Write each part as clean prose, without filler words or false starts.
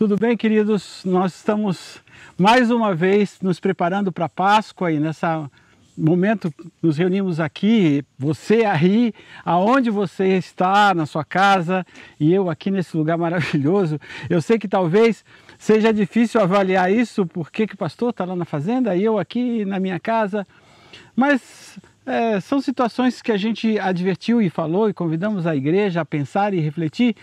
Tudo bem, queridos? Nós estamos mais uma vez nos preparando para a Páscoa e nesse momento nos reunimos aqui, você aí, aonde você está, na sua casa, e eu aqui nesse lugar maravilhoso. Eu sei que talvez seja difícil avaliar isso, porque que o pastor está lá na fazenda e eu aqui na minha casa, mas são situações que a gente advertiu e falou e convidamos a igreja a pensar e refletir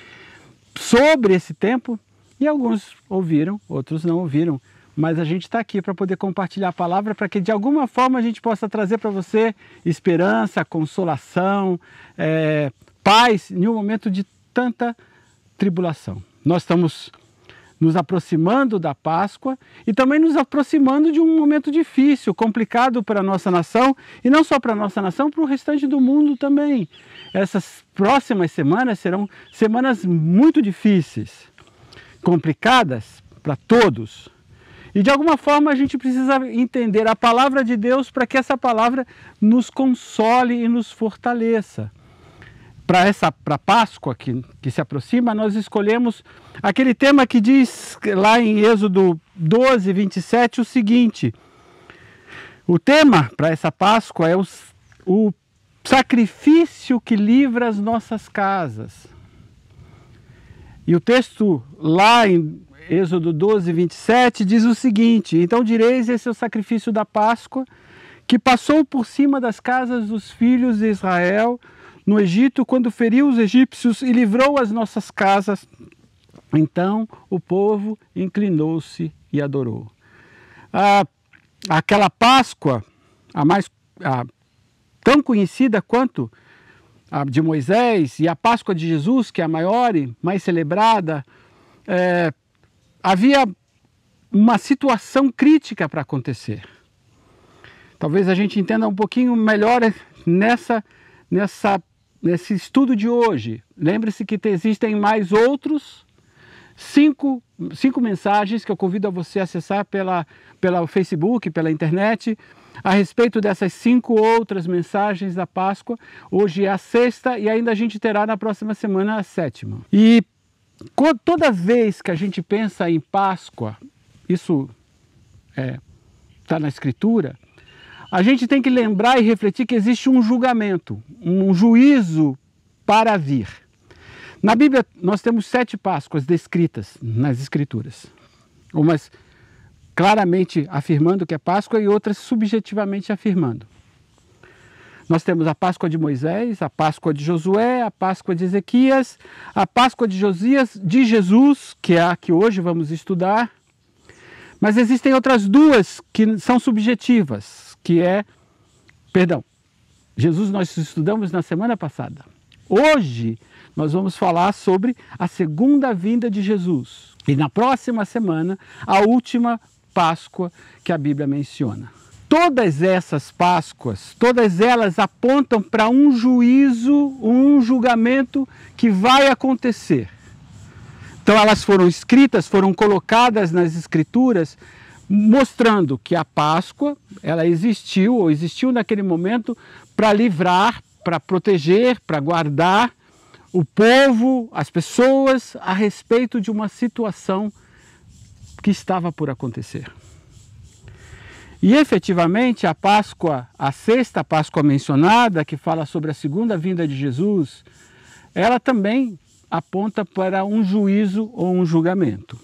sobre esse tempo. E alguns ouviram, outros não ouviram, mas a gente está aqui para poder compartilhar a palavra, para que de alguma forma a gente possa trazer para você esperança, consolação, paz em um momento de tanta tribulação. Nós estamos nos aproximando da Páscoa e também nos aproximando de um momento difícil, complicado para a nossa nação, e não só para a nossa nação, para o restante do mundo também. Essas próximas semanas serão semanas muito difíceis, complicadas para todos. E de alguma forma a gente precisa entender a palavra de Deus para que essa palavra nos console e nos fortaleça. Para a Páscoa que se aproxima, nós escolhemos aquele tema que diz lá em Êxodo 12, 27 o seguinte: o tema para essa Páscoa é o sacrifício que livra as nossas casas. E o texto lá em Êxodo 12, 27 diz o seguinte: então direis, esse é o sacrifício da Páscoa, que passou por cima das casas dos filhos de Israel no Egito, quando feriu os egípcios e livrou as nossas casas. Então o povo inclinou-se e adorou. Aquela Páscoa, tão conhecida quanto a de Moisés, e a Páscoa de Jesus, que é a maior e mais celebrada, havia uma situação crítica para acontecer. Talvez a gente entenda um pouquinho melhor nesse estudo de hoje. Lembre-se que existem mais outros cinco mensagens que eu convido a você a acessar pelo Facebook, pela internet, a respeito dessas 5 outras mensagens da Páscoa. Hoje é a 6ª e ainda a gente terá na próxima semana a 7ª. E toda vez que a gente pensa em Páscoa, isso está na Escritura, a gente tem que lembrar e refletir que existe um julgamento, um juízo para vir. Na Bíblia nós temos 7 Páscoas descritas nas Escrituras, umas claramente afirmando que é Páscoa e outras subjetivamente afirmando. Nós temos a Páscoa de Moisés, a Páscoa de Josué, a Páscoa de Ezequias, a Páscoa de Josias, de Jesus, que é a que hoje vamos estudar. Mas existem outras 2 que são subjetivas, Jesus nós estudamos na semana passada. Hoje nós vamos falar sobre a segunda vinda de Jesus. E na próxima semana, a última Páscoa que a Bíblia menciona. Todas essas Páscoas, todas elas apontam para um juízo, um julgamento que vai acontecer. Então elas foram escritas, foram colocadas nas Escrituras, mostrando que a Páscoa, ela existiu naquele momento para livrar, para proteger, para guardar o povo, as pessoas, a respeito de uma situação que estava por acontecer. E efetivamente a Páscoa, a 6ª Páscoa mencionada, que fala sobre a segunda vinda de Jesus, ela também aponta para um juízo ou um julgamento.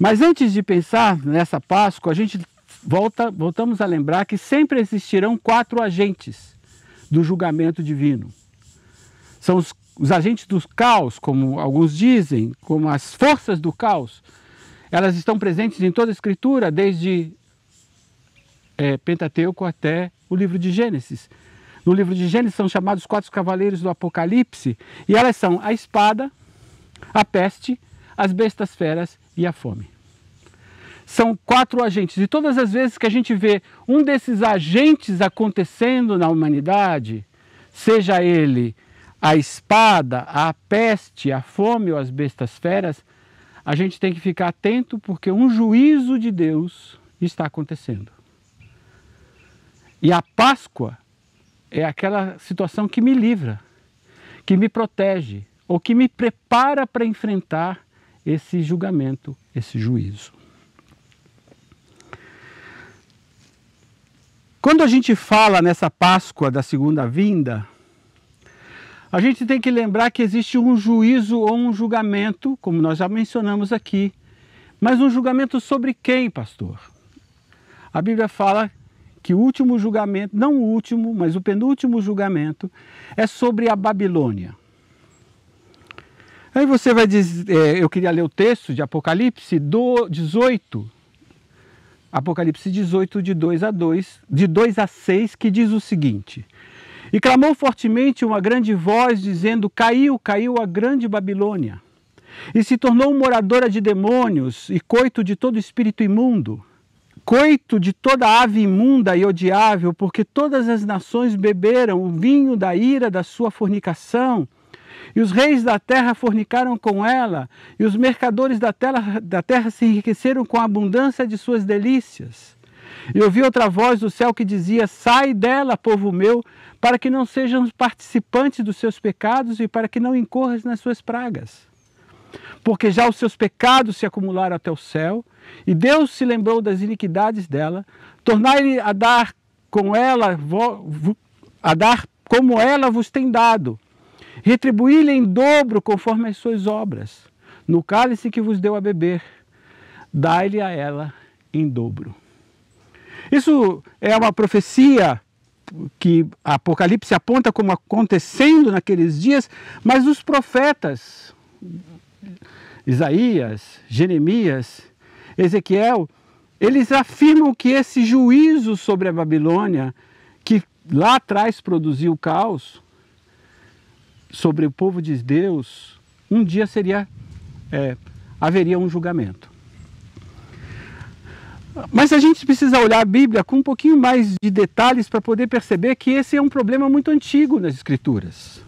Mas antes de pensar nessa Páscoa, a gente voltamos a lembrar que sempre existirão 4 agentes do julgamento divino. São os agentes do caos, como alguns dizem, como as forças do caos. Elas estão presentes em toda a Escritura, desde Pentateuco até o livro de Gênesis. No livro de Gênesis são chamados 4 cavaleiros do Apocalipse, e elas são a espada, a peste, as bestas feras e a fome. São 4 agentes, e todas as vezes que a gente vê um desses agentes acontecendo na humanidade, seja ele a espada, a peste, a fome ou as bestas feras, a gente tem que ficar atento, porque um juízo de Deus está acontecendo. E a Páscoa é aquela situação que me livra, que me protege, ou que me prepara para enfrentar esse julgamento, esse juízo. Quando a gente fala nessa Páscoa da segunda vinda, a gente tem que lembrar que existe um juízo ou um julgamento, como nós já mencionamos aqui, mas um julgamento sobre quem, pastor? A Bíblia fala que o último julgamento, não o último, mas o penúltimo julgamento, é sobre a Babilônia. Aí você vai dizer, eu queria ler o texto de Apocalipse 18, Apocalipse 18, de 2 a 6, que diz o seguinte: E clamou fortemente uma grande voz, dizendo: Caiu, caiu a grande Babilônia, e se tornou moradora de demônios, e coito de todo espírito imundo, coito de toda ave imunda e odiável, porque todas as nações beberam o vinho da ira da sua fornicação, e os reis da terra fornicaram com ela, e os mercadores da terra se enriqueceram com a abundância de suas delícias. E ouvi outra voz do céu que dizia: Sai dela, povo meu, para que não sejam participantes dos seus pecados e para que não incorras nas suas pragas. Porque já os seus pecados se acumularam até o céu, e Deus se lembrou das iniquidades dela. Tornai-lhe a dar como ela vos tem dado. Retribuí-lhe em dobro conforme as suas obras. No cálice que vos deu a beber, dai-lhe a ela em dobro. Isso é uma profecia que Apocalipse aponta como acontecendo naqueles dias, mas os profetas, Isaías, Jeremias, Ezequiel, eles afirmam que esse juízo sobre a Babilônia, que lá atrás produziu o caos sobre o povo de Deus, um dia haveria um julgamento. Mas a gente precisa olhar a Bíblia com um pouquinho mais de detalhes para poder perceber que esse é um problema muito antigo nas Escrituras.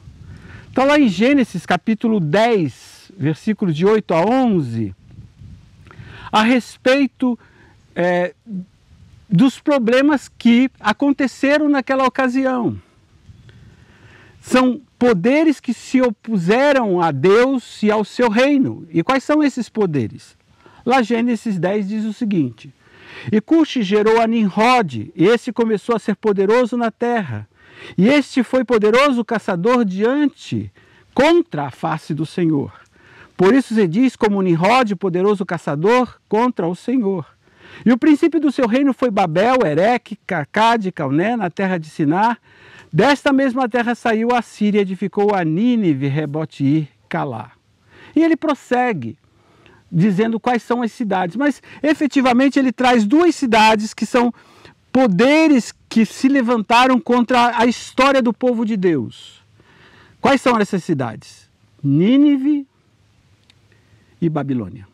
Está lá em Gênesis capítulo 10, versículos de 8 a 11, a respeito dos problemas que aconteceram naquela ocasião. São poderes que se opuseram a Deus e ao seu reino. E quais são esses poderes? Lá Gênesis 10 diz o seguinte: E Cuxi gerou a Nimrod, e esse começou a ser poderoso na terra. E este foi poderoso caçador contra a face do Senhor. Por isso se diz como Nimrod, poderoso caçador contra o Senhor. E o princípio do seu reino foi Babel, Ereque, Cacade, Calné, na terra de Sinar. Desta mesma terra saiu a Síria, edificou a Nínive, Rebote e Calá. E ele prossegue, dizendo quais são as cidades. Mas, efetivamente, ele traz duas cidades que são poderes que se levantaram contra a história do povo de Deus. Quais são essas cidades? Nínive e Babilônia.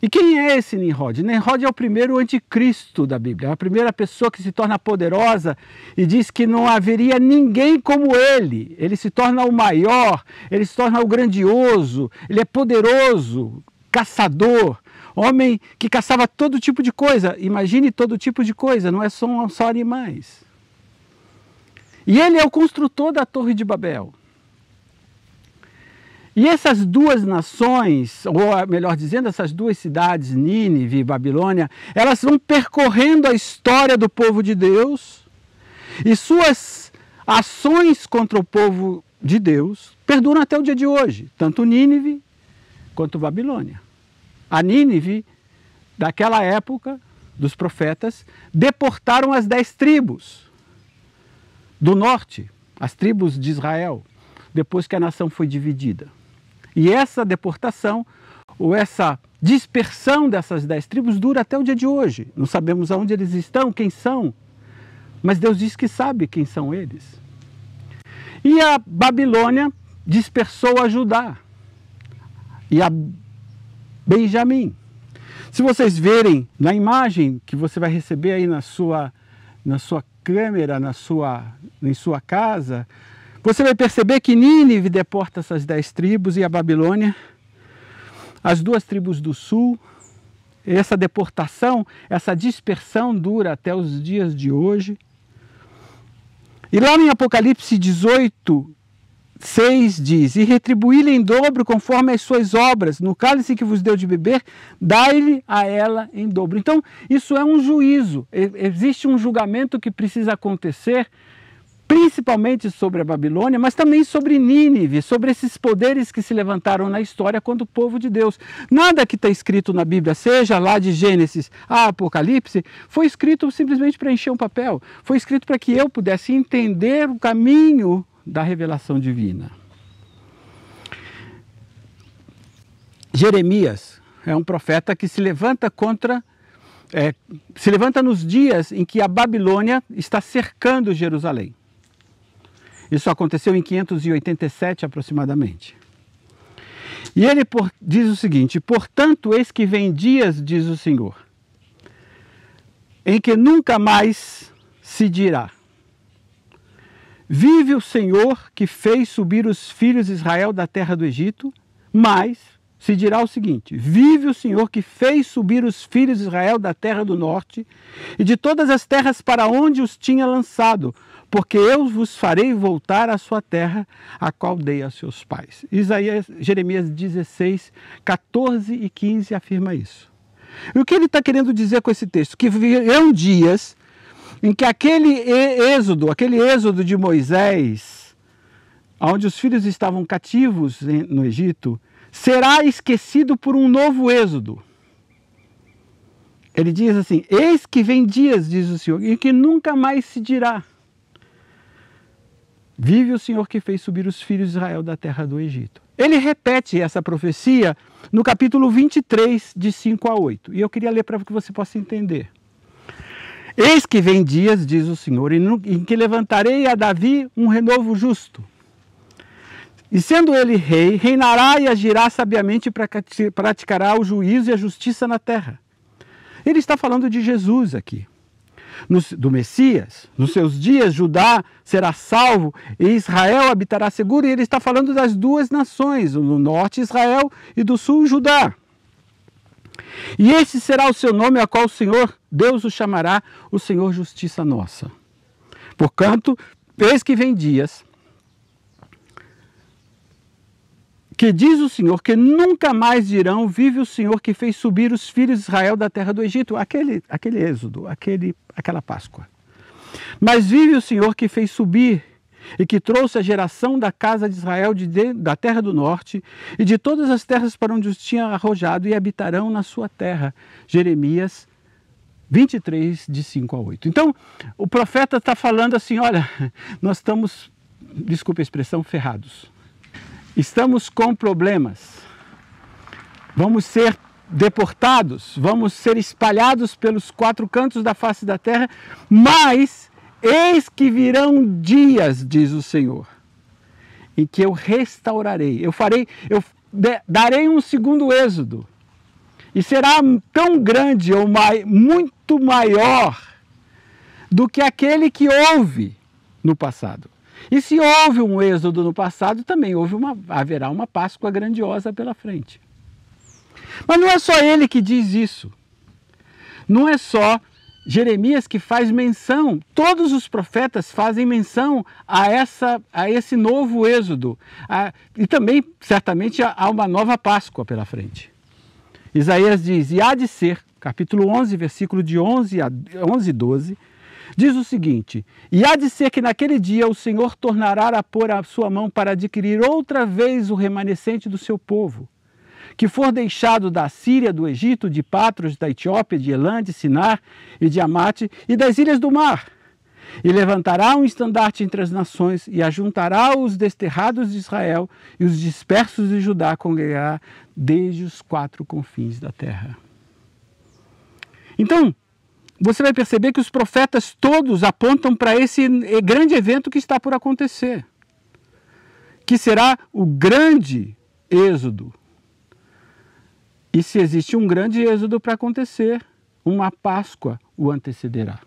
E quem é esse Nimrod? Nimrod é o primeiro anticristo da Bíblia, é a primeira pessoa que se torna poderosa e diz que não haveria ninguém como ele. Ele se torna o maior, ele se torna o grandioso, ele é poderoso, caçador, homem que caçava todo tipo de coisa. Imagine todo tipo de coisa, não é só animais. E ele é o construtor da Torre de Babel. E essas duas nações, ou melhor dizendo, essas duas cidades, Nínive e Babilônia, elas vão percorrendo a história do povo de Deus e suas ações contra o povo de Deus perduram até o dia de hoje, tanto Nínive quanto Babilônia. A Nínive, daquela época, dos profetas, deportaram as 10 tribos do norte, as tribos de Israel, depois que a nação foi dividida. E essa deportação, ou essa dispersão dessas 10 tribos dura até o dia de hoje. Não sabemos aonde eles estão, quem são, mas Deus diz que sabe quem são eles. E a Babilônia dispersou a Judá e a Benjamim. Se vocês verem na imagem que você vai receber aí na sua câmera, em sua casa, você vai perceber que Nínive deporta essas 10 tribos e a Babilônia, as 2 tribos do sul. Essa deportação, essa dispersão dura até os dias de hoje. E lá em Apocalipse 18, 6 diz: e retribuí-lhe em dobro conforme as suas obras, no cálice que vos deu de beber, dai-lhe a ela em dobro. Então, isso é um juízo, existe um julgamento que precisa acontecer, principalmente sobre a Babilônia, mas também sobre Nínive, sobre esses poderes que se levantaram na história contra o povo de Deus. Nada que está escrito na Bíblia, seja lá de Gênesis a Apocalipse, foi escrito simplesmente para encher um papel, foi escrito para que eu pudesse entender o caminho da revelação divina. Jeremias é um profeta que se levanta nos dias em que a Babilônia está cercando Jerusalém. Isso aconteceu em 587 aproximadamente. E ele diz o seguinte: portanto, eis que vem dias, diz o Senhor, em que nunca mais se dirá: vive o Senhor que fez subir os filhos de Israel da terra do Egito, mas se dirá o seguinte: vive o Senhor que fez subir os filhos de Israel da terra do norte e de todas as terras para onde os tinha lançado, porque eu vos farei voltar à sua terra, a qual dei a seus pais. Jeremias 16, 14 e 15 afirma isso. E o que ele está querendo dizer com esse texto? Que virão dias em que aquele êxodo de Moisés, onde os filhos estavam cativos no Egito, será esquecido por um novo êxodo. Ele diz assim: eis que vem dias, diz o Senhor, em que nunca mais se dirá: vive o Senhor que fez subir os filhos de Israel da terra do Egito. Ele repete essa profecia no capítulo 23, de 5 a 8. E eu queria ler para que você possa entender. Eis que vem dias, diz o Senhor, em que levantarei a Davi um renovo justo. E sendo ele rei, reinará e agirá sabiamente, praticará o juízo e a justiça na terra. Ele está falando de Jesus aqui, do Messias. Nos seus dias, Judá será salvo e Israel habitará seguro. E ele está falando das duas nações, do norte Israel e do sul Judá. E esse será o seu nome, a qual o Senhor Deus o chamará, o Senhor Justiça Nossa. Portanto, eis que vem dias, que diz o Senhor, que nunca mais dirão: vive o Senhor que fez subir os filhos de Israel da terra do Egito. Aquele êxodo, aquela Páscoa. Mas vive o Senhor que fez subir e que trouxe a geração da casa de Israel da terra do norte e de todas as terras para onde os tinha arrojado, e habitarão na sua terra. Jeremias 23, de 5 a 8. Então, o profeta está falando assim: olha, nós estamos, desculpe a expressão, ferrados. Estamos com problemas. Vamos ser deportados, vamos ser espalhados pelos 4 cantos da face da terra, mas eis que virão dias, diz o Senhor, em que eu restaurarei, eu darei um segundo êxodo, e será tão grande ou muito maior do que aquele que houve no passado. E se houve um êxodo no passado, também haverá uma Páscoa grandiosa pela frente. Mas não é só ele que diz isso. Não é só Jeremias que faz menção. Todos os profetas fazem menção a esse novo êxodo. E também, certamente, há uma nova Páscoa pela frente. Isaías diz: e há de ser, capítulo 11, versículo de 11 e 12, diz o seguinte: e há de ser que naquele dia o Senhor tornará a pôr a sua mão para adquirir outra vez o remanescente do seu povo, que for deixado da Síria, do Egito, de Patros, da Etiópia, de Elã, de Sinar e de Amate e das ilhas do mar. E levantará um estandarte entre as nações e ajuntará os desterrados de Israel e os dispersos de Judá, congregará desde os 4 confins da terra. Então, você vai perceber que os profetas todos apontam para esse grande evento que está por acontecer, que será o grande êxodo. E se existe um grande êxodo para acontecer, uma Páscoa o antecederá.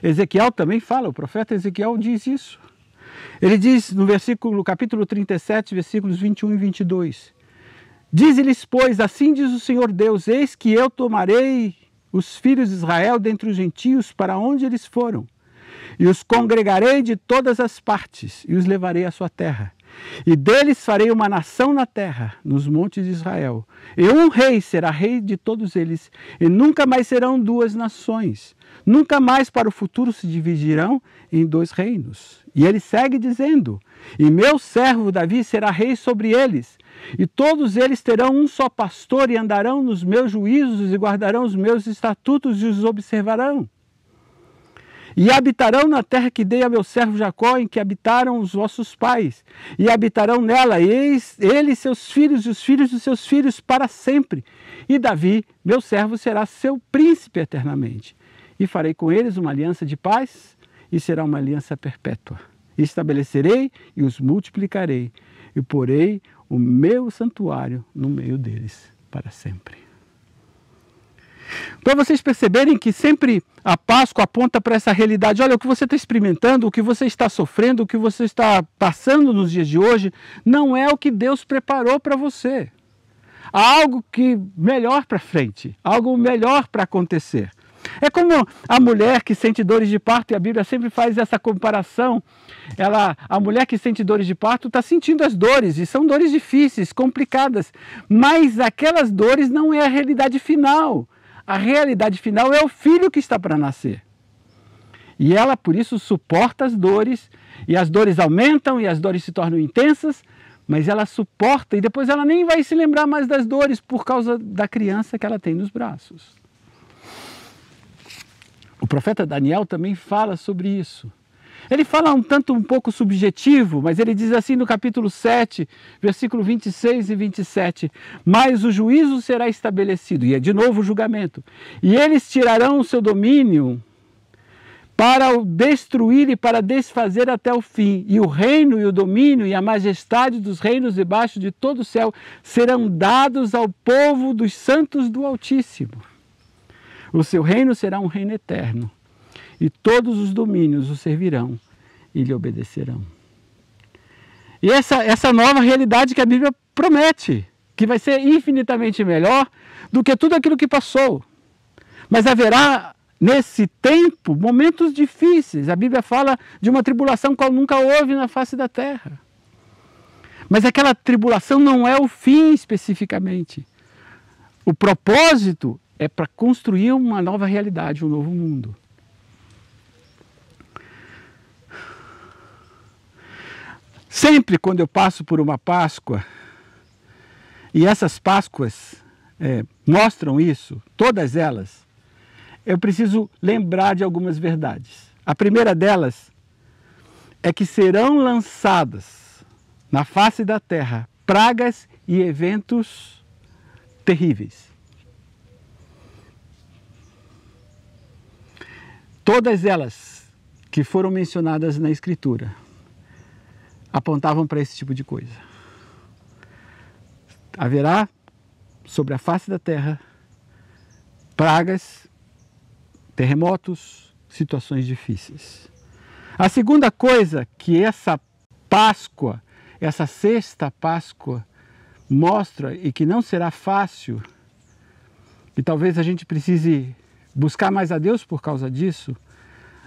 Ezequiel também fala, o profeta Ezequiel diz isso. Ele diz no capítulo 37, versículos 21 e 22. Dize-lhes, pois, assim diz o Senhor Deus: eis que eu tomarei os filhos de Israel dentre os gentios para onde eles foram, e os congregarei de todas as partes, e os levarei à sua terra. E deles farei uma nação na terra, nos montes de Israel. E um rei será rei de todos eles, e nunca mais serão duas nações. Nunca mais para o futuro se dividirão em dois reinos. E ele segue dizendo: e meu servo Davi será rei sobre eles, e todos eles terão um só pastor, e andarão nos meus juízos, e guardarão os meus estatutos, e os observarão. E habitarão na terra que dei a meu servo Jacó, em que habitaram os vossos pais, e habitarão nela, ele, seus filhos, e os filhos dos seus filhos, para sempre. E Davi, meu servo, será seu príncipe eternamente. E farei com eles uma aliança de paz, e será uma aliança perpétua. E estabelecerei e os multiplicarei, e porei o meu santuário no meio deles para sempre. Para vocês perceberem que sempre a Páscoa aponta para essa realidade. Olha, o que você está experimentando, o que você está sofrendo, o que você está passando nos dias de hoje, não é o que Deus preparou para você. Há algo que melhor para frente, algo melhor para acontecer. É como a mulher que sente dores de parto, e a Bíblia sempre faz essa comparação. A mulher que sente dores de parto está sentindo as dores, e são dores difíceis, complicadas, mas aquelas dores não é a realidade final. A realidade final é o filho que está para nascer. E ela, por isso, suporta as dores, e as dores aumentam, e as dores se tornam intensas, mas ela suporta, e depois ela nem vai se lembrar mais das dores por causa da criança que ela tem nos braços. O profeta Daniel também fala sobre isso. Ele fala um pouco subjetivo, mas ele diz assim no capítulo 7, versículo 26 e 27, mas o juízo será estabelecido, e é de novo o julgamento, e eles tirarão o seu domínio para o destruir e para desfazer até o fim, e o reino e o domínio e a majestade dos reinos debaixo de todo o céu serão dados ao povo dos santos do Altíssimo. O seu reino será um reino eterno, e todos os domínios o servirão e lhe obedecerão. E essa nova realidade que a Bíblia promete, que vai ser infinitamente melhor do que tudo aquilo que passou. Mas haverá, nesse tempo, momentos difíceis. A Bíblia fala de uma tribulação qual nunca houve na face da terra. Mas aquela tribulação não é o fim especificamente. O propósito é para construir uma nova realidade, um novo mundo. Sempre quando eu passo por uma Páscoa, e essas Páscoas mostram isso, todas elas, eu preciso lembrar de algumas verdades. A primeira delas é que serão lançadas na face da terra pragas e eventos terríveis. Todas elas que foram mencionadas na Escritura apontavam para esse tipo de coisa. Haverá sobre a face da terra pragas, terremotos, situações difíceis. A segunda coisa que essa Páscoa, essa sexta Páscoa, mostra e que não será fácil, e talvez a gente precise buscar mais a Deus por causa disso,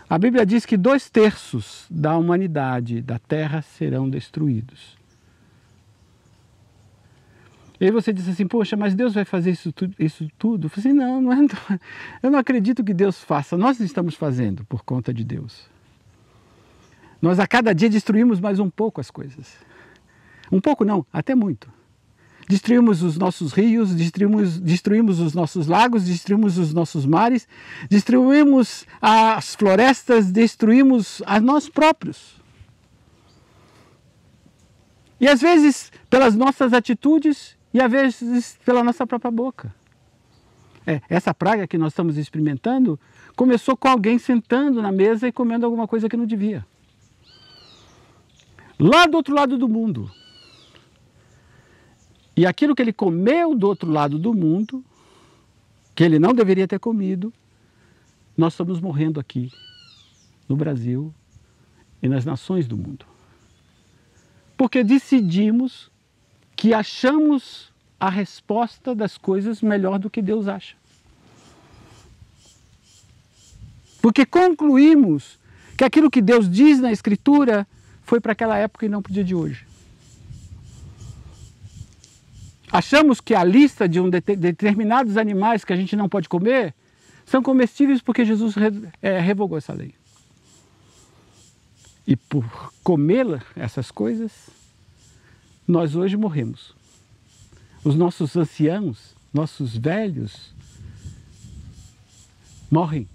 a Bíblia diz que 2/3 da humanidade, da terra, serão destruídos. E aí você diz assim, poxa, mas Deus vai fazer isso tudo? Eu falei assim, não é, eu não acredito que Deus faça, nós estamos fazendo por conta de Deus. Nós a cada dia destruímos mais um pouco as coisas. Um pouco não, até muito. Destruímos os nossos rios, destruímos os nossos lagos, destruímos os nossos mares, destruímos as florestas, destruímos a nós próprios. E às vezes pelas nossas atitudes e às vezes pela nossa própria boca. Essa praga que nós estamos experimentando começou com alguém sentando na mesa e comendo alguma coisa que não devia. Lá do outro lado do mundo. E aquilo que ele comeu do outro lado do mundo, que ele não deveria ter comido, nós estamos morrendo aqui, no Brasil e nas nações do mundo. Porque decidimos que achamos a resposta das coisas melhor do que Deus acha. Porque concluímos que aquilo que Deus diz na Escritura foi para aquela época e não para o dia de hoje. Achamos que a lista de determinados animais que a gente não pode comer são comestíveis porque Jesus revogou essa lei. E por comer essas coisas, nós hoje morremos. Os nossos anciãos, nossos velhos, morrem.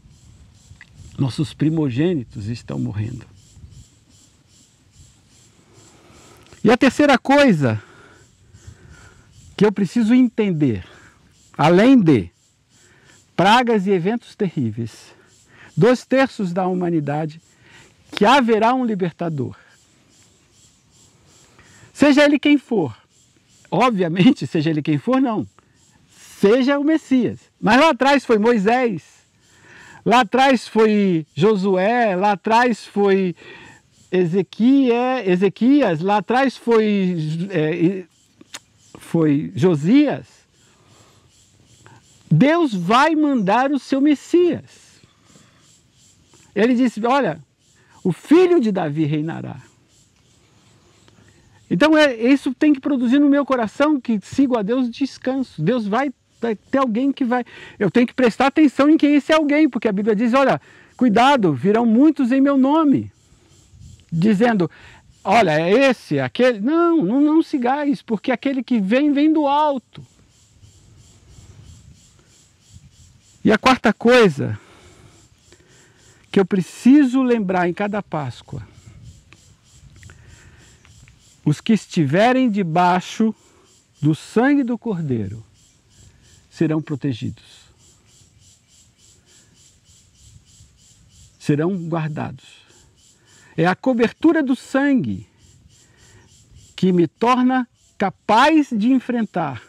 Nossos primogênitos estão morrendo. E a terceira coisa que eu preciso entender, além de pragas e eventos terríveis, 2/3 da humanidade, que haverá um libertador. Seja ele quem for. Obviamente, seja ele quem for, não. Seja o Messias. Mas lá atrás foi Moisés, lá atrás foi Josué, lá atrás foi Ezequias, lá atrás foi Josias. Deus vai mandar o seu Messias. Ele disse, olha, o filho de Davi reinará. Então isso tem que produzir no meu coração que sigo a Deus descanso. Deus vai ter alguém que vai... Eu tenho que prestar atenção em quem é esse alguém, porque a Bíblia diz, olha, cuidado, virão muitos em meu nome. Dizendo, olha, é esse, aquele... Não sigais, porque aquele que vem, vem do alto. E a quarta coisa que eu preciso lembrar em cada Páscoa, os que estiverem debaixo do sangue do Cordeiro serão protegidos. Serão guardados. É a cobertura do sangue que me torna capaz de enfrentar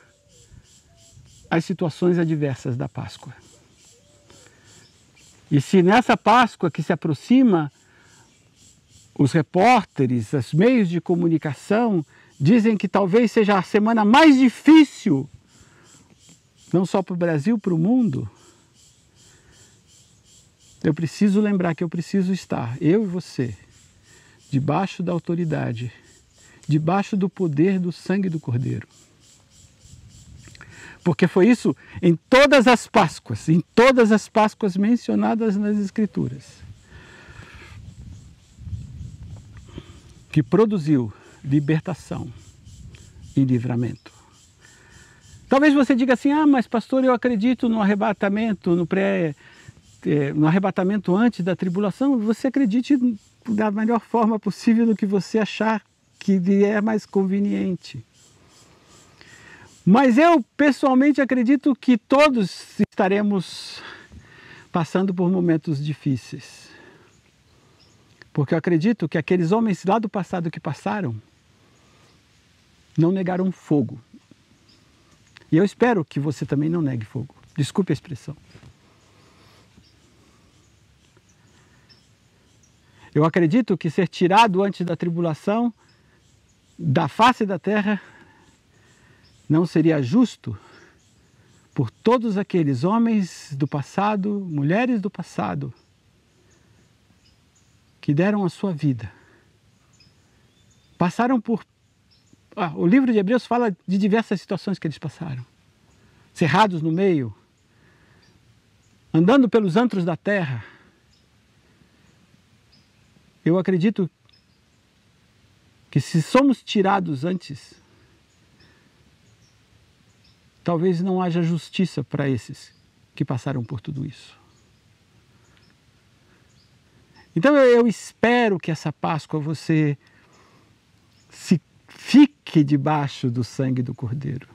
as situações adversas da Páscoa. E se nessa Páscoa que se aproxima, os repórteres, os meios de comunicação dizem que talvez seja a semana mais difícil, não só para o Brasil, para o mundo, eu preciso lembrar que eu preciso estar, eu e você, debaixo da autoridade, debaixo do poder do sangue do Cordeiro. Porque foi isso em todas as Páscoas mencionadas nas Escrituras, que produziu libertação e livramento. Talvez você diga assim, mas pastor, eu acredito no arrebatamento, no arrebatamento antes da tribulação. Você acredite da melhor forma possível no que você achar que lhe é mais conveniente. Mas eu pessoalmente acredito que todos estaremos passando por momentos difíceis. Porque eu acredito que aqueles homens lá do passado que passaram não negaram fogo. E eu espero que você também não negue fogo. Desculpe a expressão. Eu acredito que ser tirado antes da tribulação da face da terra não seria justo por todos aqueles homens do passado, mulheres do passado, que deram a sua vida. Passaram por... o livro de Hebreus fala de diversas situações que eles passaram. Cerrados no meio, andando pelos antros da terra. Eu acredito que se somos tirados antes, talvez não haja justiça para esses que passaram por tudo isso. Então eu espero que essa Páscoa você fique debaixo do sangue do Cordeiro.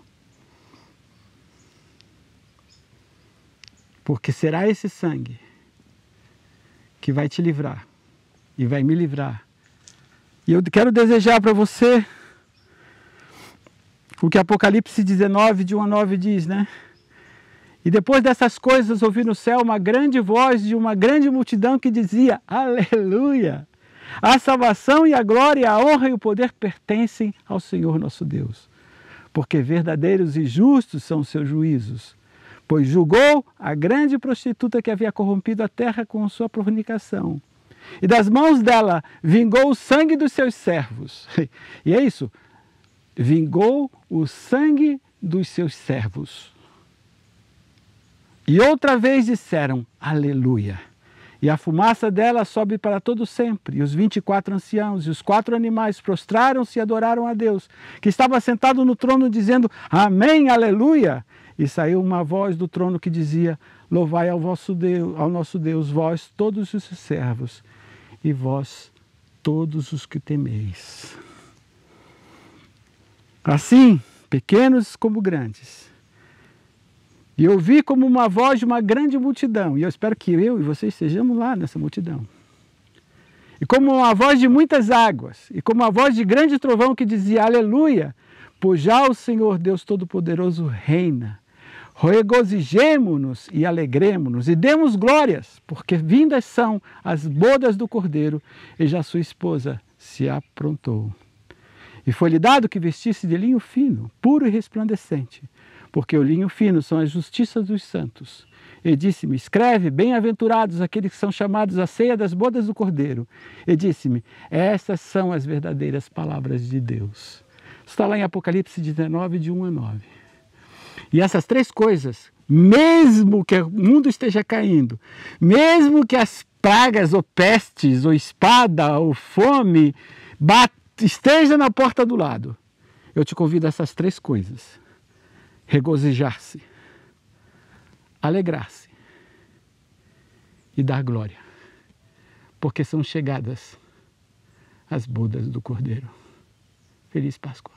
Porque será esse sangue que vai te livrar e vai me livrar. E eu quero desejar para você o que Apocalipse 19, de 1 a 9 diz, né? E depois dessas coisas ouvi no céu uma grande voz de uma grande multidão que dizia, Aleluia! A salvação e a glória, e a honra e o poder pertencem ao Senhor nosso Deus. Porque verdadeiros e justos são os seus juízos. Pois julgou a grande prostituta que havia corrompido a terra com sua fornicação. e das mãos dela vingou o sangue dos seus servos. E é isso, vingou o sangue dos seus servos. E outra vez disseram, aleluia. E a fumaça dela sobe para todo sempre. E os 24 anciãos e os 4 animais prostraram-se e adoraram a Deus, que estava sentado no trono, dizendo, amém, aleluia. E saiu uma voz do trono que dizia, louvai ao nosso Deus, vós todos os seus servos, e vós todos os que temeis. Assim, pequenos como grandes, e ouvi como uma voz de uma grande multidão, e eu espero que eu e você estejamos lá nessa multidão. E como uma voz de muitas águas, e como uma voz de grande trovão que dizia, aleluia, pois já o Senhor Deus Todo-Poderoso reina. Regozijemo-nos e alegremo-nos, e demos glórias, porque vindas são as bodas do Cordeiro, e já sua esposa se aprontou. E foi-lhe dado que vestisse de linho fino, puro e resplandecente, porque o linho fino são as justiças dos santos. E disse-me, escreve, bem-aventurados aqueles que são chamados à ceia das bodas do Cordeiro. E disse-me, estas são as verdadeiras palavras de Deus. Está lá em Apocalipse 19, de 1 a 9. E essas 3 coisas, mesmo que o mundo esteja caindo, mesmo que as pragas, ou pestes, ou espada, ou fome, esteja na porta do lado, eu te convido a essas 3 coisas. Regozijar-se, alegrar-se e dar glória, porque são chegadas as bodas do Cordeiro. Feliz Páscoa.